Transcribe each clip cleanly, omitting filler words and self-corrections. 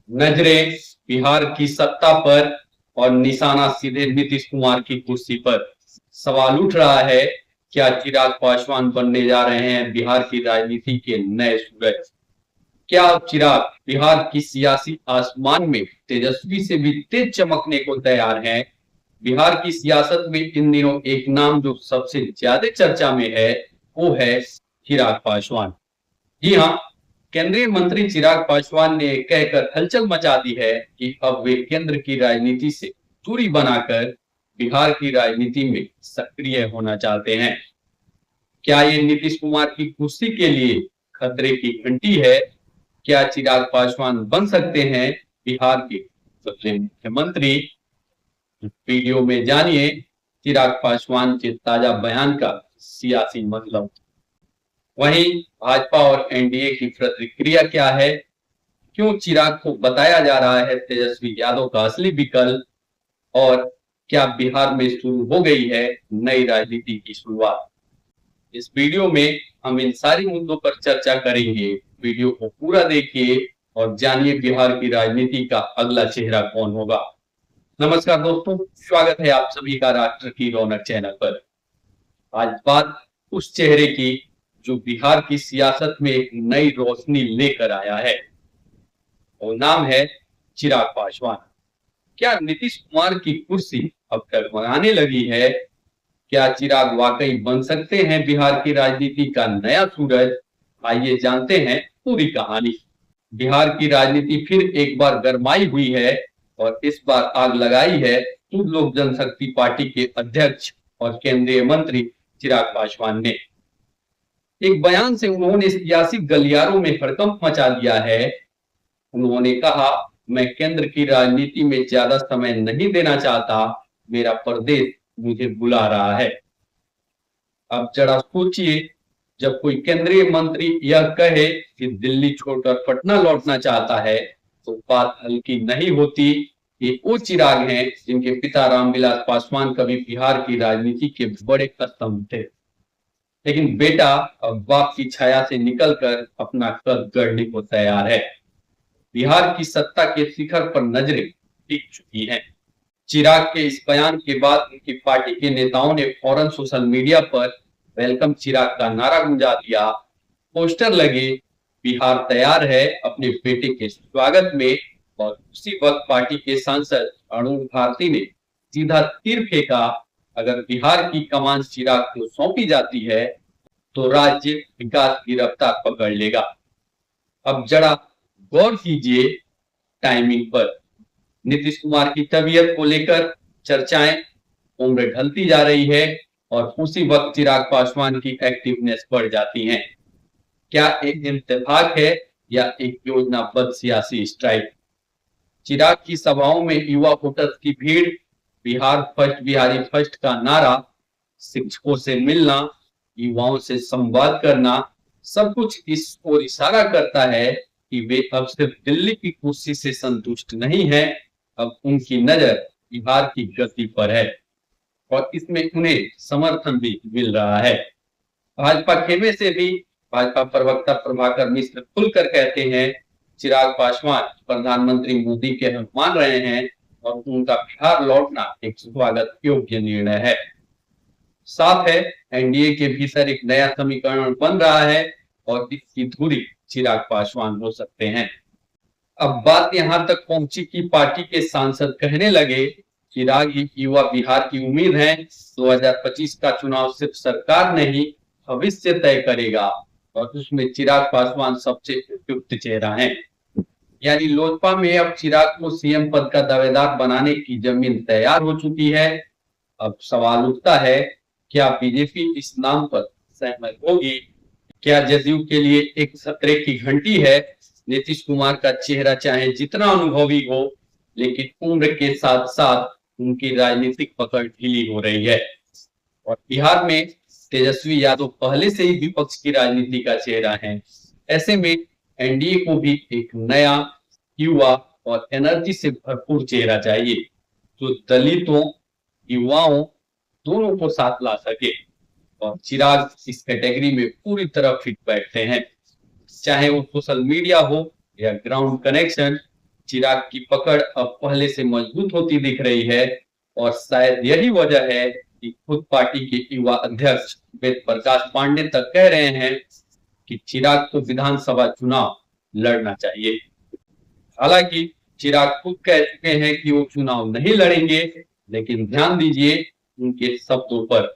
नजरें बिहार की सत्ता पर और निशाना सीधे नीतीश कुमार की कुर्सी पर। सवाल उठ रहा है, क्या चिराग पासवान बनने जा रहे हैं बिहार की राजनीति के नए सूरज? क्या अब चिराग बिहार की सियासी आसमान में तेजस्वी से भी तेज चमकने को तैयार हैं? बिहार की सियासत में इन दिनों एक नाम जो सबसे ज्यादा चर्चा में है, वो है चिराग पासवान। जी हाँ, केंद्रीय मंत्री चिराग पासवान ने कहकर हलचल मचा दी है कि अब वे केंद्र की राजनीति से दूरी बनाकर बिहार की राजनीति में सक्रिय होना चाहते हैं। क्या ये नीतीश कुमार की कुर्सी के लिए खतरे की घंटी है? क्या चिराग पासवान बन सकते हैं बिहार के अगले मुख्यमंत्री? वीडियो में जानिए चिराग पासवान के ताजा बयान का सियासी मतलब। वहीं भाजपा और एनडीए की प्रतिक्रिया क्या है? क्यों चिराग को बताया जा रहा है तेजस्वी यादव का असली विकल्प? और क्या बिहार में शुरू हो गई है नई राजनीति की शुरुआत? इस वीडियो में हम इन सारी मुद्दों पर चर्चा करेंगे। वीडियो को पूरा देखिए और जानिए बिहार की राजनीति का अगला चेहरा कौन होगा। नमस्कार दोस्तों, स्वागत है आप सभी का राष्ट्र की रौनक चैनल पर। आज बात उस चेहरे की जो बिहार की सियासत में एक नई रोशनी लेकर आया है, और नाम है चिराग पासवान। क्या नीतीश कुमार की कुर्सी अब डगमगाने लगी है? क्या चिराग वाकई बन सकते हैं बिहार की राजनीति का नया सूरज? आइए जानते हैं पूरी कहानी। बिहार की राजनीति फिर एक बार गरमाई हुई है और इस बार आग लगाई है पूर्व लोक जनशक्ति पार्टी के अध्यक्ष और केंद्रीय मंत्री चिराग पासवान ने। एक बयान से उन्होंने सियासी गलियारों में हड़कंप मचा दिया है। उन्होंने कहा, मैं केंद्र की राजनीति में ज्यादा समय नहीं देना चाहता, मेरा प्रदेश मुझे बुला रहा है। अब जरा सोचिए, जब कोई केंद्रीय मंत्री यह कहे कि दिल्ली छोड़कर पटना लौटना चाहता है, तो बात हल्की नहीं होती। ये वो चिराग हैं जिनके पिता रामविलास पासवान कभी बिहार की राजनीति के बड़े स्तंभ थे, लेकिन बेटा अब बाप की छाया से निकलकर अपना कद गढ़ने को तैयार है। बिहार की सत्ता के शिखर पर नजरें टिक चुकी हैं। चिराग के इस बयान के बाद उनकी पार्टी के नेताओं ने फौरन सोशल मीडिया पर वेलकम चिराग का नारा गुंजा दिया। पोस्टर लगे, बिहार तैयार है अपने बेटे के स्वागत में। और उसी वक्त पार्टी के सांसद अरुण भारती ने सीधा तीर फेंका, अगर बिहार की कमान चिराग को सौंपी जाती है तो राज्य विकास की रफ्तार पकड़ लेगा। अब जरा गौर कीजिए टाइमिंग पर। नीतीश कुमार की तबीयत को लेकर चर्चाएं, उम्र ढलती जा रही है और उसी वक्त चिराग पासवान की एक्टिवनेस बढ़ जाती है। क्या एक इत्तेफाक है या एक योजनाबद्ध सियासी स्ट्राइक? चिराग की सभाओं में युवा वोटर्स की भीड़, बिहार फर्स्ट बिहारी फर्स्ट का नारा, शिक्षकों से मिलना, युवाओं से संवाद करना, सब कुछ इस ओर इशारा करता है कि वे अब सिर्फ दिल्ली की कुर्सी से संतुष्ट नहीं है, अब उनकी नजर बिहार की गति पर है और इसमें उन्हें समर्थन भी मिल रहा है। भाजपा खेमे से भी भाजपा प्रवक्ता प्रभाकर मिश्र खुलकर कहते हैं, चिराग पासवान प्रधानमंत्री मोदी के हम मान रहे हैं और उनका बिहार लौटना एक स्वागत योग्य निर्णय है। साफ है, एनडीए के भीतर एक नया समीकरण बन रहा है और इसकी धुरी चिराग पासवान हो सकते हैं। अब बात यहां तक पहुंची कि पार्टी के सांसद कहने लगे, चिराग ही युवा बिहार की उम्मीद है। 2025 का चुनाव सिर्फ सरकार नहीं, भविष्य तय करेगा और उसमें चिराग पासवान सबसे उपयुक्त चेहरा है। यानी लोजपा में अब चिराग को सीएम पद का दावेदार बनाने की जमीन तैयार हो चुकी है। अब सवाल उठता है, क्या बीजेपी इस नाम पर सहमत होगी? क्या जदयू के लिए एक खतरे की घंटी है? नीतीश कुमार का चेहरा चाहे जितना अनुभवी हो, लेकिन उम्र के साथ साथ उनकी राजनीतिक पकड़ ढीली हो रही है और बिहार में तेजस्वी यादव पहले से ही विपक्ष की राजनीति का चेहरा है। ऐसे में एनडीए को भी एक नया, युवा और एनर्जी से भरपूर चेहरा चाहिए जो दलितों, युवाओं दोनों को साथ ला सके और चिराग इस कैटेगरी में पूरी तरह फिट बैठते हैं। चाहे वो सोशल मीडिया हो या ग्राउंड कनेक्शन, चिराग की पकड़ अब पहले से मजबूत होती दिख रही है और शायद यही वजह है कि खुद पार्टी के युवा अध्यक्ष वेद प्रकाश पांडे तक कह रहे हैं कि चिराग को विधानसभा चुनाव लड़ना चाहिए। हालांकि चिराग खुद कह चुके हैं कि वो चुनाव नहीं लड़ेंगे, लेकिन ध्यान दीजिए उनके शब्दों पर।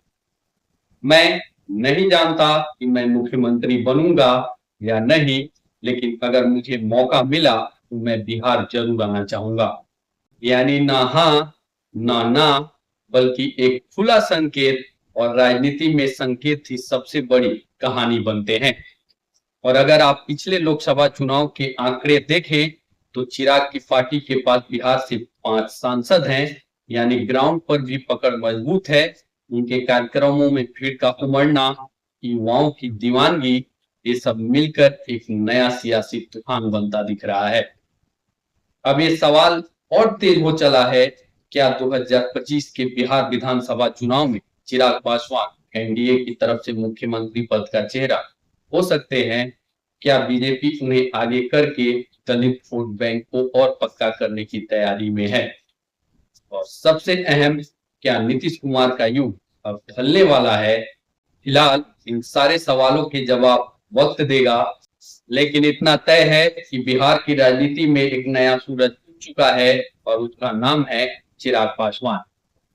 मैं नहीं जानता कि मैं मुख्यमंत्री बनूंगा या नहीं, लेकिन अगर मुझे मौका मिला तो मैं बिहार जरूर आना चाहूंगा। यानी ना हाँ ना ना, बल्कि एक खुला संकेत, और राजनीति में संकेत ही सबसे बड़ी कहानी बनते हैं। और अगर आप पिछले लोकसभा चुनाव के आंकड़े देखें तो चिराग की पार्टी के पास बिहार से 5 सांसद हैं, यानी ग्राउंड पर भी पकड़ मजबूत है। उनके कार्यक्रमों में भीड़ का उमड़ना, युवाओं की दीवानगी, ये सब मिलकर एक नया सियासी तूफान बनता दिख रहा है। अब ये सवाल और तेज हो चला है, क्या 2025 के बिहार विधानसभा चुनाव में चिराग पासवान एनडीए की तरफ से मुख्यमंत्री पद का चेहरा हो सकते हैं? क्या बीजेपी उन्हें आगे करके दलित वोट बैंक को और पक्का करने की तैयारी में है? और सबसे अहम, क्या नीतीश कुमार का युग अब ढलने वाला है? फिलहाल इन सारे सवालों के जवाब वक्त देगा, लेकिन इतना तय है कि बिहार की राजनीति में एक नया सूरज उग चुका है और उसका नाम है चिराग पासवान।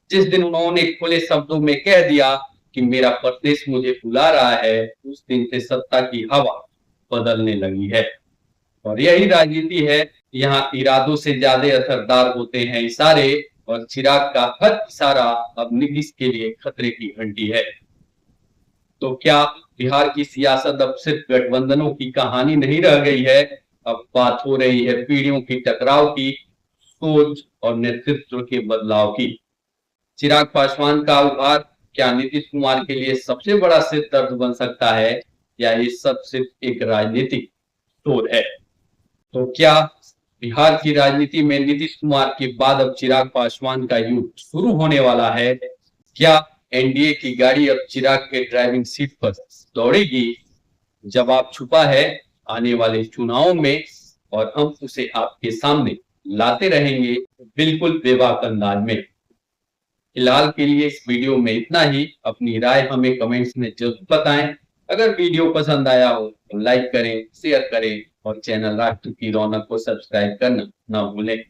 जिस दिन उन्होंने खुले शब्दों में कह दिया कि मेरा प्रदेश मुझे बुला रहा है, उस दिन से सत्ता की हवा बदलने लगी है। और यही राजनीति है, यहाँ इरादों से ज्यादा असरदार होते हैं इशारे, और चिराग का हर इशारा अब नीतीश के लिए खतरे की घंटी है। तो क्या बिहार की सियासत अब सिर्फ गठबंधनों की कहानी नहीं रह गई है? अब बात हो रही है पीढ़ियों की टकराव की, सोच और नेतृत्व के बदलाव की। चिराग पासवान का उभार क्या नीतीश कुमार के लिए सबसे बड़ा सिर दर्द बन सकता है, या ये सब सिर्फ एक राजनीतिक शोर है? तो क्या बिहार की राजनीति में नीतीश कुमार के बाद अब चिराग पासवान का युग शुरू होने वाला है? क्या एनडीए की गाड़ी अब चिराग के ड्राइविंग सीट पर दौड़ेगी? जवाब छुपा है आने वाले चुनावों में, और हम उसे आपके सामने लाते रहेंगे बिल्कुल बेबाक अंदाज में। फिलहाल के लिए इस वीडियो में इतना ही। अपनी राय हमें कमेंट्स में जरूर बताएं। अगर वीडियो पसंद आया हो तो लाइक करें, शेयर करें और चैनल राष्ट्र की रौनक को सब्सक्राइब करना न भूलें।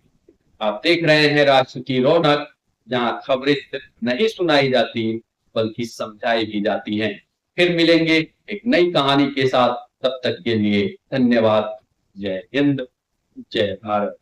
आप देख रहे हैं राष्ट्र की रौनक, जहां खबरें सिर्फ नहीं सुनाई जाती बल्कि समझाई भी जाती हैं। फिर मिलेंगे एक नई कहानी के साथ, तब तक के लिए धन्यवाद। जय हिंद, जय भारत।